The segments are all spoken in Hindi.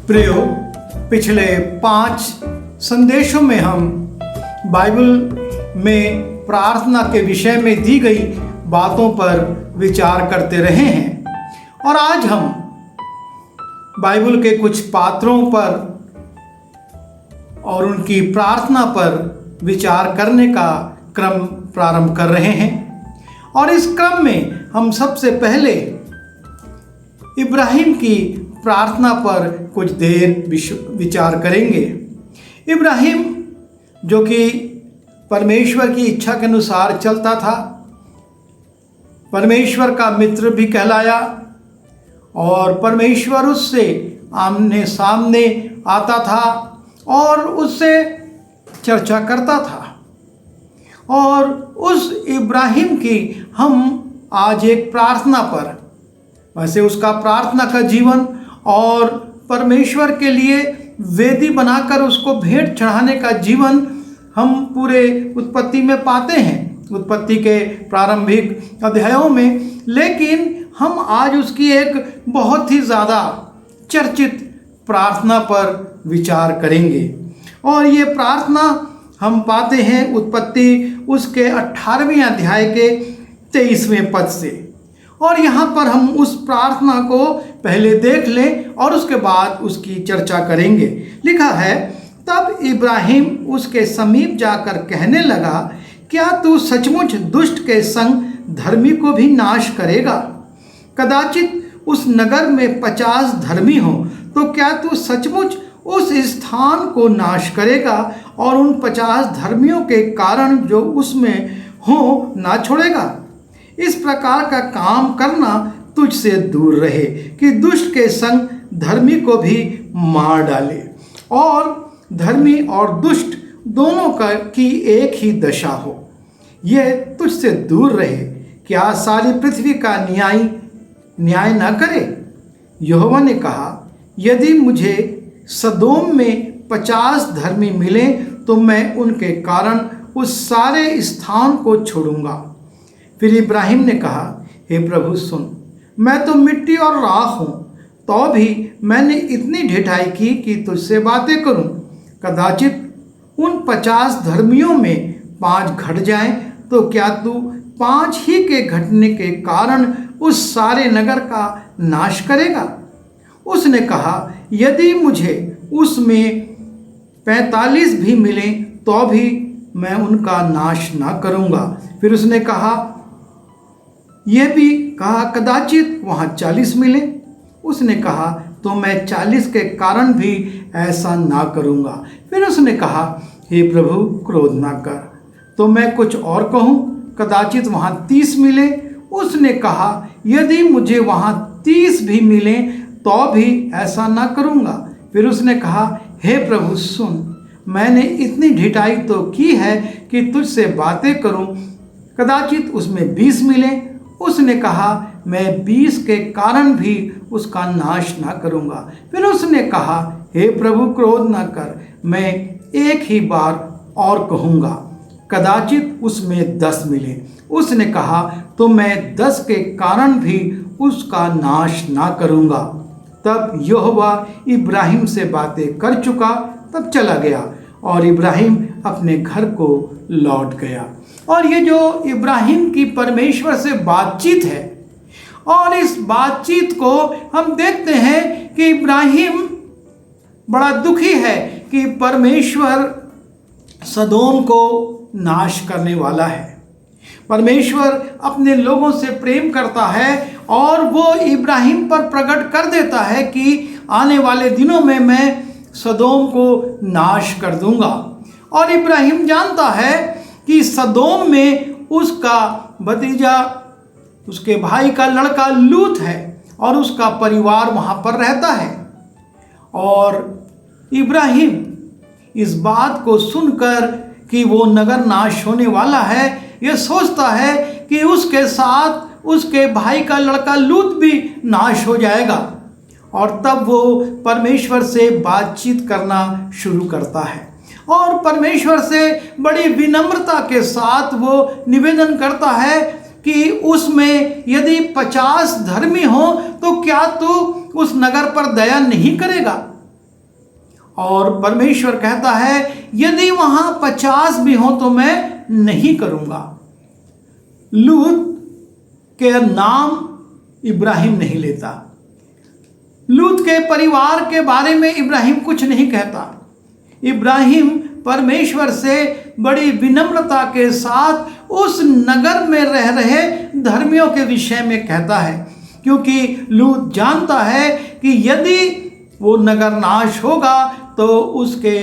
प्रियो, पिछले 5 संदेशों में हम बाइबल में प्रार्थना के विषय में दी गई बातों पर विचार करते रहे हैं और आज हम बाइबल के कुछ पात्रों पर और उनकी प्रार्थना पर विचार करने का क्रम प्रारंभ कर रहे हैं। और इस क्रम में हम सबसे पहले इब्राहिम की प्रार्थना पर कुछ देर विचार करेंगे। इब्राहिम जो कि परमेश्वर की इच्छा के अनुसार चलता था, परमेश्वर का मित्र भी कहलाया और परमेश्वर उससे आमने सामने आता था और उससे चर्चा करता था। और उस इब्राहिम की हम आज एक प्रार्थना पर, वैसे उसका प्रार्थना का जीवन और परमेश्वर के लिए वेदी बनाकर उसको भेंट चढ़ाने का जीवन हम पूरे उत्पत्ति में पाते हैं, उत्पत्ति के प्रारंभिक अध्यायों में। लेकिन हम आज उसकी एक बहुत ही ज़्यादा चर्चित प्रार्थना पर विचार करेंगे। और ये प्रार्थना हम पाते हैं उत्पत्ति उसके 18वें अध्याय के 23वें पद से। और यहाँ पर हम उस प्रार्थना को पहले देख लें और उसके बाद उसकी चर्चा करेंगे। लिखा है, तब इब्राहिम उसके समीप जाकर कहने लगा, क्या तू सचमुच दुष्ट के संग धर्मी को भी नाश करेगा? कदाचित उस नगर में 50 धर्मी हो, तो क्या तू सचमुच उस स्थान को नाश करेगा और उन 50 धर्मियों के कारण जो उसमें हो ना छोड़ेगा? इस प्रकार का काम करना तुझसे दूर रहे कि दुष्ट के संग धर्मी को भी मार डाले। और धर्मी और दुष्ट दोनों की एक ही दशा हो, यह तुझसे दूर रहे। क्या सारी पृथ्वी का न्याय न करे? यहोवा ने कहा, यदि मुझे सदोम में 50 धर्मी मिले तो मैं उनके कारण उस सारे स्थान को छोड़ूंगा। फिर इब्राहिम ने कहा, हे प्रभु सुन, मैं तो मिट्टी और राख हूँ, तो भी मैंने इतनी ढिठाई की कि तुझसे बातें करूँ। कदाचित उन 50 धर्मियों में 5 घट जाएं, तो क्या तू 5 ही के घटने के कारण उस सारे नगर का नाश करेगा? उसने कहा, यदि मुझे उसमें 45 भी मिले तो भी मैं उनका नाश ना करूँगा। फिर उसने कहा, यह भी कहा, कदाचित वहाँ 40 मिले। उसने कहा, तो मैं 40 के कारण भी ऐसा ना करूँगा। फिर उसने कहा, हे प्रभु क्रोध ना कर, तो मैं कुछ और कहूँ, कदाचित वहाँ 30 मिले। उसने कहा, यदि मुझे वहाँ 30 भी मिले तो भी ऐसा ना करूँगा। फिर उसने कहा, हे प्रभु सुन, मैंने इतनी ढिठाई तो की है कि तुझसे बातें करूँ, कदाचित उसमें 20 मिले। उसने कहा, मैं 20 के कारण भी उसका नाश ना करूँगा। फिर उसने कहा, हे प्रभु क्रोध ना कर, मैं एक ही बार और कहूँगा, कदाचित उसमें 10 मिले। उसने कहा, तो मैं 10 के कारण भी उसका नाश ना करूँगा। तब यहोवा इब्राहिम से बातें कर चुका, तब चला गया और इब्राहिम अपने घर को लौट गया। और ये जो इब्राहिम की परमेश्वर से बातचीत है, और इस बातचीत को हम देखते हैं कि इब्राहिम बड़ा दुखी है कि परमेश्वर सदोम को नाश करने वाला है। परमेश्वर अपने लोगों से प्रेम करता है और वो इब्राहिम पर प्रकट कर देता है कि आने वाले दिनों में मैं सदोम को नाश कर दूंगा। और इब्राहिम जानता है कि सदोम में उसका भतीजा, उसके भाई का लड़का लूत है और उसका परिवार वहाँ पर रहता है। और इब्राहिम इस बात को सुनकर कि वो नगर नाश होने वाला है, ये सोचता है कि उसके साथ उसके भाई का लड़का लूत भी नाश हो जाएगा। और तब वो परमेश्वर से बातचीत करना शुरू करता है और परमेश्वर से बड़ी विनम्रता के साथ वो निवेदन करता है कि उसमें यदि 50 धर्मी हो तो क्या तू उस नगर पर दया नहीं करेगा? और परमेश्वर कहता है यदि वहां 50 भी हो तो मैं नहीं करूंगा। लूत के नाम इब्राहिम नहीं लेता, लूत के परिवार के बारे में इब्राहिम कुछ नहीं कहता। इब्राहिम परमेश्वर से बड़ी विनम्रता के साथ उस नगर में रह रहे धर्मियों के विषय में कहता है, क्योंकि लूत जानता है कि यदि वो नगर नाश होगा तो उसके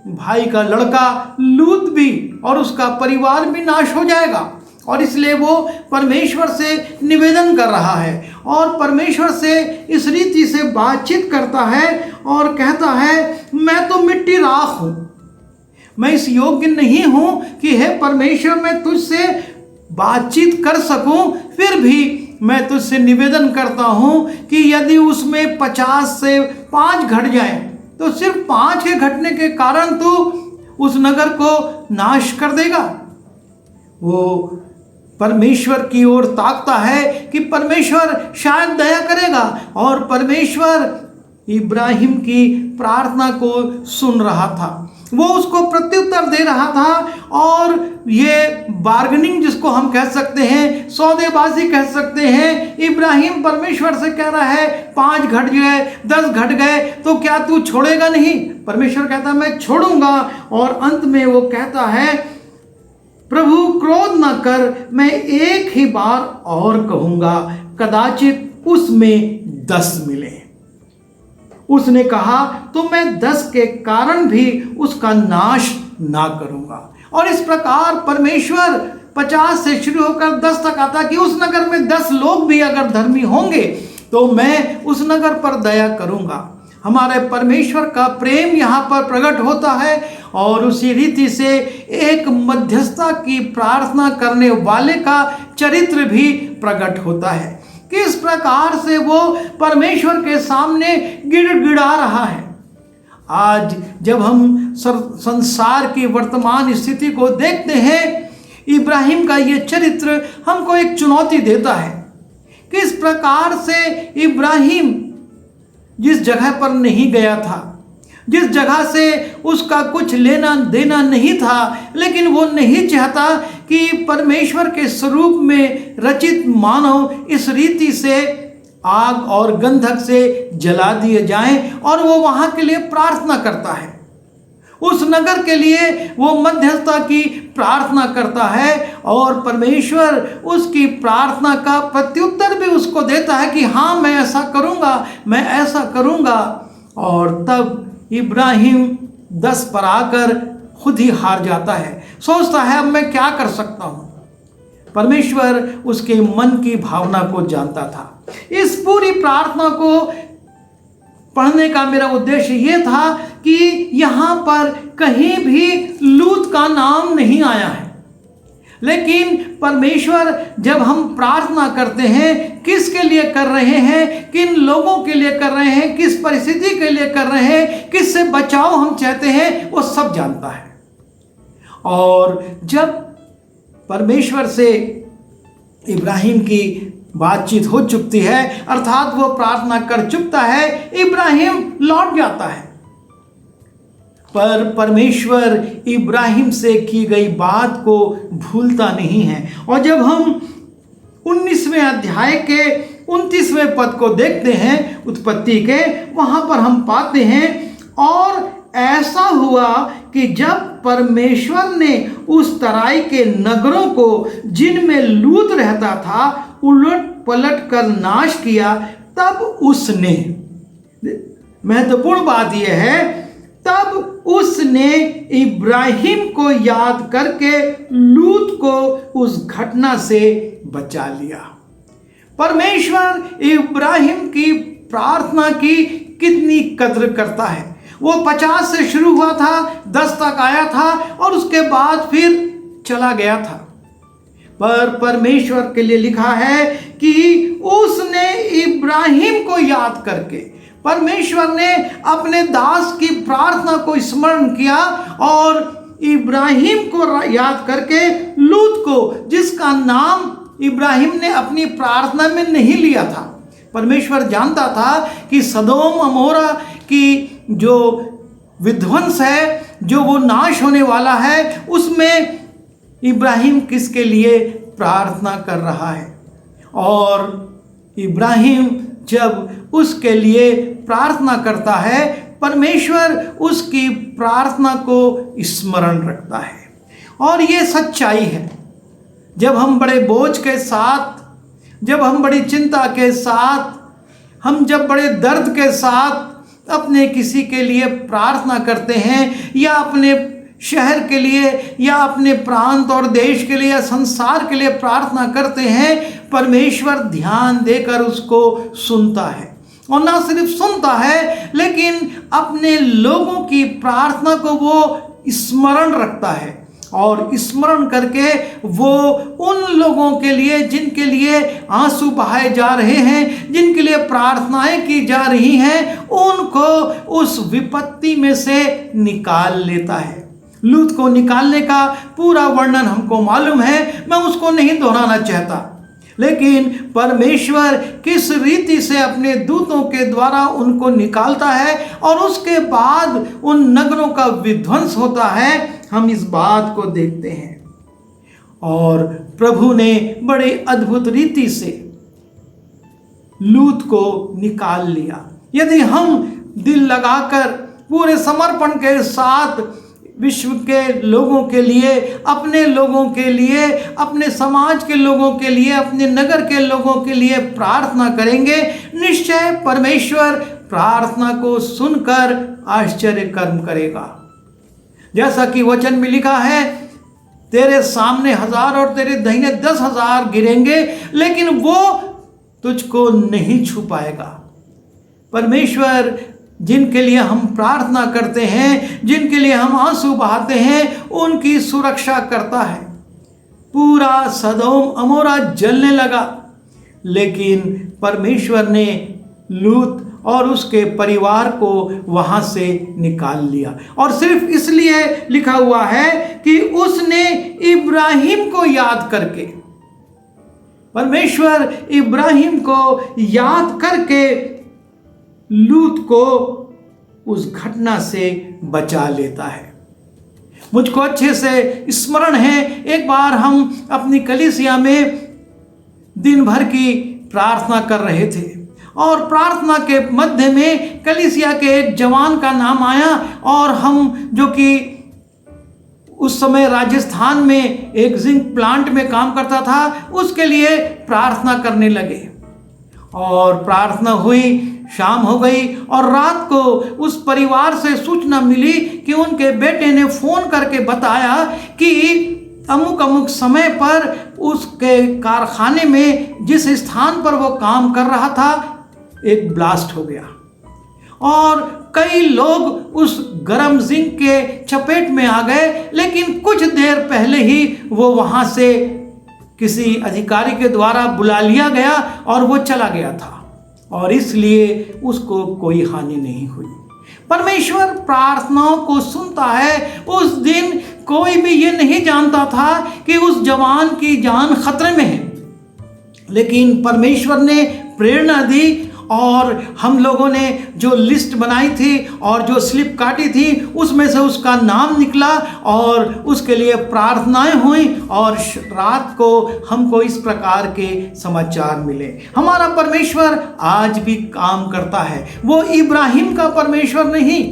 भाई का लड़का लूत भी और उसका परिवार भी नाश हो जाएगा। और इसलिए वो परमेश्वर से निवेदन कर रहा है और परमेश्वर से इस रीति से बातचीत करता है और कहता है मैं तो मिट्टी राख हूँ, मैं इस योग्य नहीं हूँ कि हे परमेश्वर मैं तुझसे बातचीत कर सकूँ, फिर भी मैं तुझसे निवेदन करता हूँ कि यदि उसमें 50 से 5 घट जाए तो सिर्फ 5 के घटने के कारण तू उस नगर को नाश कर देगा। वो परमेश्वर की ओर ताकता है कि परमेश्वर शायद दया करेगा और परमेश्वर इब्राहिम की प्रार्थना को सुन रहा था, वो उसको प्रत्युत्तर दे रहा था। और ये बार्गेनिंग जिसको हम कह सकते हैं, सौदेबाजी कह सकते हैं, इब्राहिम परमेश्वर से कह रहा है 5 घट गए 10 घट गए तो क्या तू छोड़ेगा नहीं? परमेश्वर कहता मैं छोड़ूंगा। और अंत में वो कहता है प्रभु क्रोध न कर, मैं एक ही बार और कहूंगा, कदाचित उसमें 10 मिले। उसने कहा तो मैं 10 के कारण भी उसका नाश ना करूंगा। और इस प्रकार परमेश्वर 50 से शुरू होकर 10 तक आता कि उस नगर में 10 लोग भी अगर धर्मी होंगे तो मैं उस नगर पर दया करूंगा। हमारे परमेश्वर का प्रेम यहाँ पर प्रकट होता है और उसी रीति से एक मध्यस्थता की प्रार्थना करने वाले का चरित्र भी प्रकट होता है। किस प्रकार से वो परमेश्वर के सामने गिड़गिड़ा रहा है। आज जब हम संसार की वर्तमान स्थिति को देखते हैं, इब्राहिम का ये चरित्र हमको एक चुनौती देता है। किस प्रकार से इब्राहिम जिस जगह पर नहीं गया था, जिस जगह से उसका कुछ लेना देना नहीं था, लेकिन वो नहीं चाहता कि परमेश्वर के स्वरूप में रचित मानव इस रीति से आग और गंधक से जला दिए जाएं, और वो वहां के लिए प्रार्थना करता है। उस नगर के लिए वो मध्यस्थता की प्रार्थना करता है और परमेश्वर उसकी प्रार्थना का प्रत्युत्तर भी उसको देता है कि हाँ मैं ऐसा करूँगा, मैं ऐसा करूँगा। और तब इब्राहिम 10 पर आकर खुद ही हार जाता है, सोचता है अब मैं क्या कर सकता हूँ। परमेश्वर उसके मन की भावना को जानता था। इस पूरी प्रार्थना को पढ़ने का मेरा उद्देश्य ये था कि यहाँ पर कहीं भी लूत का नाम नहीं आया है, लेकिन परमेश्वर जब हम प्रार्थना करते हैं किसके लिए कर रहे हैं, किन लोगों के लिए कर रहे हैं, किस परिस्थिति के लिए कर रहे हैं, किससे बचाव हम चाहते हैं, वो सब जानता है। और जब परमेश्वर से इब्राहिम की बातचीत हो चुकती है, अर्थात वो प्रार्थना कर चुकता है, इब्राहिम लौट जाता है। पर परमेश्वर इब्राहिम से की गई बात को भूलता नहीं है। और जब हम 19वें अध्याय के 29वें पद को देखते हैं उत्पत्ति के, वहां पर हम पाते हैं और ऐसा हुआ कि जब परमेश्वर ने उस तराई के नगरों को जिनमें लूत रहता था उलट पलट कर नाश किया, तब उसने, महत्वपूर्ण बात यह है, तब उसने इब्राहिम को याद करके लूत को उस घटना से बचा लिया। परमेश्वर इब्राहिम की प्रार्थना की कितनी कद्र करता है। वो 50 से शुरू हुआ था, 10 तक आया था और उसके बाद फिर चला गया था। पर परमेश्वर के लिए लिखा है कि उसने इब्राहिम को याद करके, परमेश्वर ने अपने दास की प्रार्थना को स्मरण किया और इब्राहिम को याद करके लूत को, जिसका नाम इब्राहिम ने अपनी प्रार्थना में नहीं लिया था। परमेश्वर जानता था कि सदोम अमोरा की जो विध्वंस है, जो वो नाश होने वाला है, उसमें इब्राहिम किसके लिए प्रार्थना कर रहा है। और इब्राहिम जब उसके लिए प्रार्थना करता है, परमेश्वर उसकी प्रार्थना को स्मरण रखता है। और ये सच्चाई है, जब हम बड़े बोझ के साथ, जब हम बड़ी चिंता के साथ, हम जब बड़े दर्द के साथ अपने किसी के लिए प्रार्थना करते हैं, या अपने शहर के लिए, या अपने प्रांत और देश के लिए, या संसार के लिए प्रार्थना करते हैं, परमेश्वर ध्यान देकर उसको सुनता है। और ना सिर्फ सुनता है, लेकिन अपने लोगों की प्रार्थना को वो स्मरण रखता है। और स्मरण करके वो उन लोगों के लिए, जिनके लिए आंसू बहाए जा रहे हैं, जिनके लिए प्रार्थनाएं की जा रही हैं, उनको उस विपत्ति में से निकाल लेता है। लूत को निकालने का पूरा वर्णन हमको मालूम है, मैं उसको नहीं दोहराना चाहता। लेकिन परमेश्वर किस रीति से अपने दूतों के द्वारा उनको निकालता है और उसके बाद उन नगरों का विध्वंस होता है, हम इस बात को देखते हैं। और प्रभु ने बड़े अद्भुत रीति से लूत को निकाल लिया। यदि हम दिल लगाकर पूरे समर्पण के साथ विश्व के लोगों के लिए, अपने लोगों के लिए, अपने समाज के लोगों के लिए, अपने नगर के लोगों के लिए प्रार्थना करेंगे, निश्चय परमेश्वर प्रार्थना को सुनकर आश्चर्य कर्म करेगा। जैसा कि वचन में लिखा है, तेरे सामने 1000 और तेरे दाहिने 10,000 गिरेंगे, लेकिन वो तुझको नहीं छू पाएगा। परमेश्वर जिनके लिए हम प्रार्थना करते हैं, जिनके लिए हम आंसू बहाते हैं, उनकी सुरक्षा करता है। पूरा सदोम अमोरा जलने लगा, लेकिन परमेश्वर ने लूत और उसके परिवार को वहां से निकाल लिया। और सिर्फ इसलिए लिखा हुआ है कि उसने इब्राहिम को याद करके, परमेश्वर इब्राहिम को याद करके लूत को उस घटना से बचा लेता है। मुझको अच्छे से स्मरण है, एक बार हम अपनी कलीसिया में दिन भर की प्रार्थना कर रहे थे, और प्रार्थना के मध्य में कलीसिया के एक जवान का नाम आया, और हम जो कि उस समय राजस्थान में एक जिंक प्लांट में काम करता था, उसके लिए प्रार्थना करने लगे। और प्रार्थना हुई, शाम हो गई, और रात को उस परिवार से सूचना मिली कि उनके बेटे ने फोन करके बताया कि अमुक अमुक समय पर उसके कारखाने में जिस स्थान पर वो काम कर रहा था, एक ब्लास्ट हो गया और कई लोग उस गर्म जिंक के चपेट में आ गए। लेकिन कुछ देर पहले ही वो वहां से किसी अधिकारी के द्वारा बुला लिया गया और वो चला गया था, और इसलिए उसको कोई हानि नहीं हुई। परमेश्वर प्रार्थनाओं को सुनता है। उस दिन कोई भी ये नहीं जानता था कि उस जवान की जान खतरे में है, लेकिन परमेश्वर ने प्रेरणा दी, और हम लोगों ने जो लिस्ट बनाई थी और जो स्लिप काटी थी, उसमें से उसका नाम निकला और उसके लिए प्रार्थनाएं हुई, और रात को हमको इस प्रकार के समाचार मिले। हमारा परमेश्वर आज भी काम करता है। वो इब्राहिम का परमेश्वर नहीं,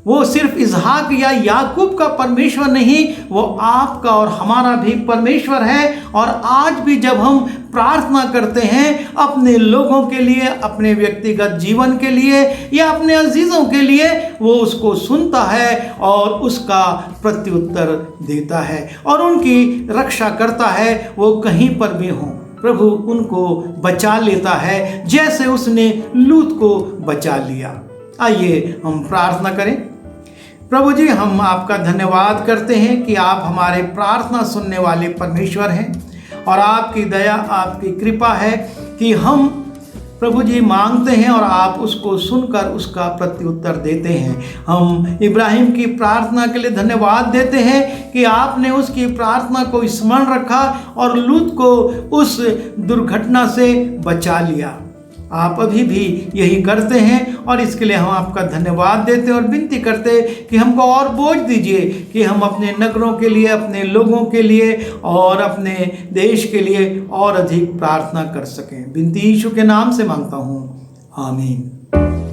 वो सिर्फ इसहाक या याकूब का परमेश्वर नहीं, वो आपका और हमारा भी परमेश्वर है। और आज भी जब हम प्रार्थना करते हैं अपने लोगों के लिए, अपने व्यक्तिगत जीवन के लिए या अपने अजीजों के लिए, वो उसको सुनता है और उसका प्रत्युत्तर देता है और उनकी रक्षा करता है। वो कहीं पर भी हों, प्रभु उनको बचा लेता है, जैसे उसने लूत को बचा लिया। आइए हम प्रार्थना करें। प्रभु जी, हम आपका धन्यवाद करते हैं कि आप हमारे प्रार्थना सुनने वाले परमेश्वर हैं, और आपकी दया, आपकी कृपा है कि हम प्रभु जी मांगते हैं और आप उसको सुनकर उसका प्रत्युत्तर देते हैं। हम इब्राहिम की प्रार्थना के लिए धन्यवाद देते हैं कि आपने उसकी प्रार्थना को स्मरण रखा और लूत को उस दुर्घटना से बचा लिया। आप अभी भी यही करते हैं और इसके लिए हम आपका धन्यवाद देते हैं और विनती करते हैं कि हमको और बोझ दीजिए कि हम अपने नगरों के लिए, अपने लोगों के लिए और अपने देश के लिए और अधिक प्रार्थना कर सकें। विनती यीशु के नाम से मांगता हूँ, आमीन।